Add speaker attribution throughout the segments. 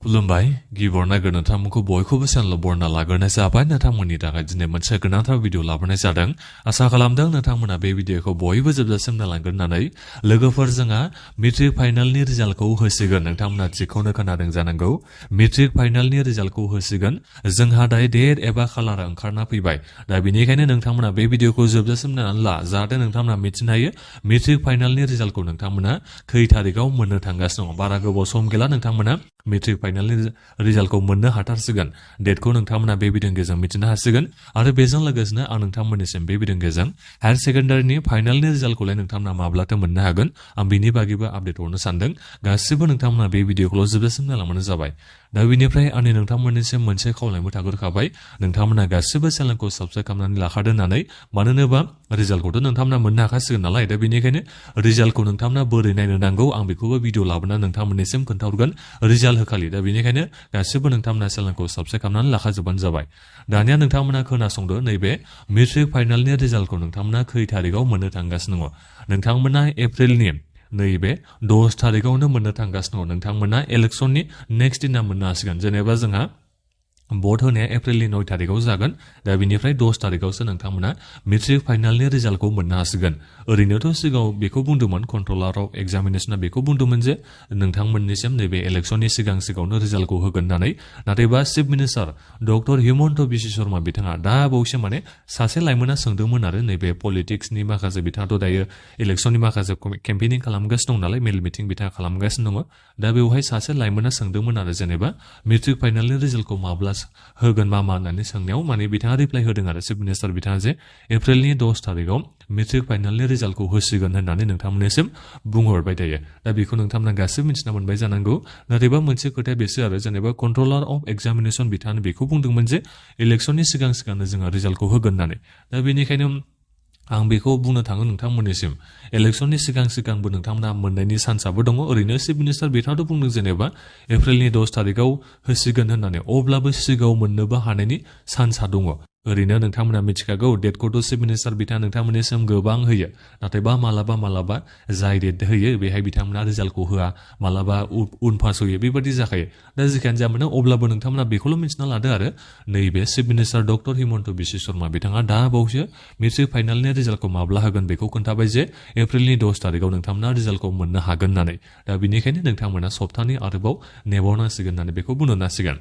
Speaker 1: खुलुमबाय गिबियावनो नोंथांमोनखौ बयखौबो चेनेलाव बरायना लाग्रोनाय जाबाय नोंथांमोननि थाखाय दिनै मोनसे गोनांथार भिडिअ लाबोनाय जादों आसा खालामदों नोंथांमोना बे भिडिअखौ बयबो जोबजासिम नायलांगोन होननानै लोगोफोर जोंहा मेट्रिक फाइनालनि रिजाल्टखौ होसिगोन नोंथांमोना थिगखौनो खोनादों जानांगौ मेट्रिक फाइनालनि रिजाल्टखौ होसिगोन जोंहा दायो डेट एबा खालार ओंखारना फैबाय दा बेनिखायनो नोंथांमोना बे भिडिअखौ जोबजासिम नायनानै ला जाहाथे नोंथांमोना मिथिनो हायो मेट्रिक फाइनालनि रिजाल्टखौ नोंथांमोना खै थारिखआव मोननो थांगासिनो दङ बारा गोबाव सम गैला नोंथांमोना मेट्रिक फाइनालनि रिजाल्टखौ मोननो हाथारसिगोन डेटखौ नोंथांमोना बे भिडिअनि गेजेरजों मिथिनो हासिगोन आरो बेजों लोगोसेनो आं नोंथांमोननिसिम बे भिडिअनि गेजेरजों हायार सेकेन्डारिनि फाइनालनि रिजाल्टखौलाय नोंथांमोना माब्लाथो मोननो हागोन आं बिनि बागैबो आपडेट हरनो सानदों गासिबो नोंथांमोना बे भिडिअखौल' जोबजासिम नायलांबानो जाबाय दा बेनिफ्राय आंनि नोंथांमोननिसिम मोनसे खावलायबो थाग्रोखाबाय नोंथांमोना गासिबो चेनेलखौ साबस्क्राइब खालामनानै लाखादो होननानै मानो होनोबा रिजाल्टखौथ' नोंथांमोना मोननो हाखासिगोन नालाय दा बेनिखायनो रिजाल्टखौ नोंथांमोना बोरै नायनो नांगौ आं बेखौबो भिडिअ लाबोनानै नोंथांमोननिसिम खोन्थाहरगोन रिजाल्ट होखालि दा बेनिखायनो गासिबो नोंथांमोना चेनेलखौ साबस्क्राइब खालामनानै लाखाजोबबानो जाबाय दानिया नोंथांमोना खोनासंदो नैबे मेट्रिक फाइनालनि रिजाल्टखौ नोंथांमोना खै थारिखआव मोननो थांगासिनो दङ नोंथांमोना एप्रिलनि नैबे 10 थारिखआवनो मोननो थांगासिनो दङ नोंथांमोना इलेक्सननि नेक्स्ट दिना मोननो हासिगोन जेनेबा जोंहा भट होनाया एप्रिलनि 9 थारिखआव जागोन दा बिनिफ्राय 10 थारिखआवसो नोंथांमोना मेट्रिक फाइनालनि रिजाल्टखौ मोननो हासिगोन ओरैनोथ' सिगाङाव बेखौ बुंदोंमोन कन्ट्रलार अफ एग्जामिनेशना बेखौ बुंदोंमोन जे नोंथांमोननिसिम नैबे इलेक्सननि सिगाङावनो रिजाल्टखौ होगोन होननानै नाथायबा chief minister doctor Himanta Biswa Sharma बिथाङा दा बावैसो माने सासे लाइमोना सोंदोंमोन आरो नैबे पलिटिक्सनि माखासे बिथाङाथ' दायो इलेक्सननि माखासे केम्पेनिं खालामगासिनो दं नालाय मेल मिटिं बिथाङा खालामगासिनो दङ दा बेवहाय सासे लाइमोना सोंदोंमोन आरो जेनेबा मेट्रिक फाइनालनि रिजाल्टखौ माब्ला होगोन मा होननानै सोंनायाव माने बिथाङा रिप्लाइ होदों आरो चिफ मिनिस्टार बिथाङा जे एप्रिलनि 10 थारिखआव मेट्रिक फाइनालनि रिजाल्टखौ होसिगोन होननानै नोंथांमोननिसिम बुंहरबाय थायो दा बेखौ नोंथांमोना गासिबो मिथिना मोनबाय जानांगौ नाथायबा मोनसे खोथाया बेसो आरो जेनेबा कन्ट्रलार अफ एग्जामिनेशन बिथाङा बेखौ बुंदोंमोन जे इलेक्सननि सिगांनो जोङो रिजाल्टखौ होगोन होननानै दा बेनिखायनो आं बेखौ बुंनो थाङो नोंथांमोननिसिम इलेक्सननि सिगांबो नोंथांमोना मोननायनि चान्सआबो दङ ओरैनो चिफ मिनिस्टार बिथाङाथ' बुंदों जेनेबा एप्रिलनि 10 थारिखआव होसिगोन होननानै अब्लाबो सिगाङाव मोननोबो हानायनि चान्सआ दङ ओरैनो नोंथांमोना मिथिखागौ डेटखौथ' चिफ मिनिस्टार बिथाङा नोंथांमोननिसिम गोबां होयो नाथायबा मालाबा जाय डेट होयो बेहाय बिथांमोना रिजाल्टखौ होआ मालाबा उन पास होयो बेबायदि जाखायो दा जिखियानो जाया मानो अब्लाबो नोंथांमोना बेखौल' मिथिना लादो आरो नैबे chief minister doctor Himanta Biswa Sharma बिथाङा दा बावैसो मेट्रिक फाइनालनि रिजाल्टखौ माब्ला होगोन बेखौ खोन्थाबाय जे एप्रिलनि 10 थारिखआव नोंथांमोना रिजाल्टखौ मोननो हागोन होननानै दा बेनिखायनो नोंथांमोना सप्तानि आरोबाव नेबावनांसिगोन होननानै बेखौ बुंनो नांसिगोन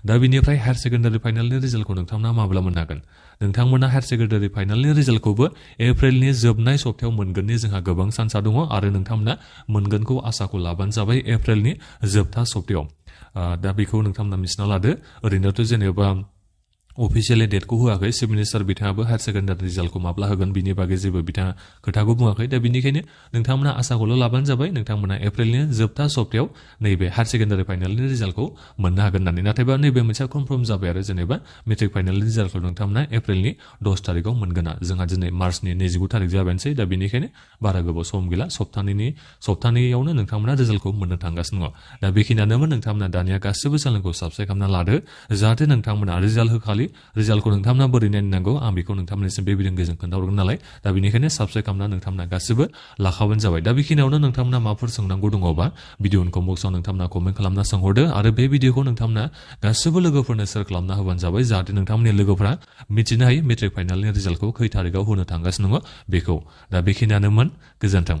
Speaker 1: दा बिनिफ्राय हायार सेकेन्डारि फाइनालनि रिजाल्टखौ नोंथांमोना माब्ला मोननो हागोन नोंथांमोना हायार सेकेन्डारि फाइनालनि रिजाल्टखौबो एप्रिलनि जोबनाय सप्तायाव मोनगोननि जोंहा गोबां चान्सआ दङ आरो नोंथांमोना मोनगोनखौ आसाखौ लाबानो जाबाय एप्रिलनि जोबथा सप्तायाव दा बेखौ नोंथांमोना मिथिना लादो ओरैनोथ' जेनेबा अफिसियेलि डेटखौ होआखै चिफ मिनिस्टार बिथाङाबो हायार सेकेन्डारि रिजाल्टखौ माब्ला होगोन बिनि बागै जेबो बिथाङा खोथाखौ बुङाखै दा बेनिखायनो नोंथांमोना आसाखौल' लाबानो जाबाय नोंथांमोना एप्रिलनि जोबथा सप्तायाव नैबे हायार सेकेन्डारि फाइनालनि रिजाल्टखौ मोननो हागोन होननानै नाथायबा नैबे मोनसे कनफार्म जाबाय आरो जेनेबा मेट्रिक फाइनालनि रिजाल्टखौ नोंथांमोना एप्रिलनि 10 थारिखआव मोनगोना जोंहा दिनै मार्चनि 29 थारिख जाबायनोसै दा बेनिखायनो बारा गोबाव सम गैला सप्तानैयावनो नोंथांमोना रिजाल्टखौ मोननो थांगासिनो दङ दा बेखिनियानोमोन नोंथांमोना दानिया गासिबो चेनेलखौ साबस्क्राइब खालामना लादो जाहाथे नोंथांमोना रिजाल्ट होखालि रिजाल्टखौ नोंथांमोना बोरै नायनो नांगौ आं बेखौ नोंथांमोननिसिम बे भिडिअनि गेजेरजों खोन्थाहरगोन नालाय दा बेनिखायनो साबस्क्राइब खालामना नोंथांमोना गासिबो लाखाबानो जाबाय दा बेखिनियावनो नोंथांमोना माबाफोर सोंनांगौ दङबा भिडिअनि कमेन्ट बक्सआव नोंथांमोना कमेन्ट खालामना सोंहरदो आरो बे भिडिअखौ नोंथांमोना गासिबो लोगोफोरनो शेयार खालामना होबानो जाबाय जाहाथे नोंथांमोननि लोगोफोरा मिथिनो हायो मेट्रिक फाइनालनि रिजाल्टखौ खै थारिखआव होनो थांगासिनो दङ बेखौ दा बेखिनियानोमोन गोजोन्थों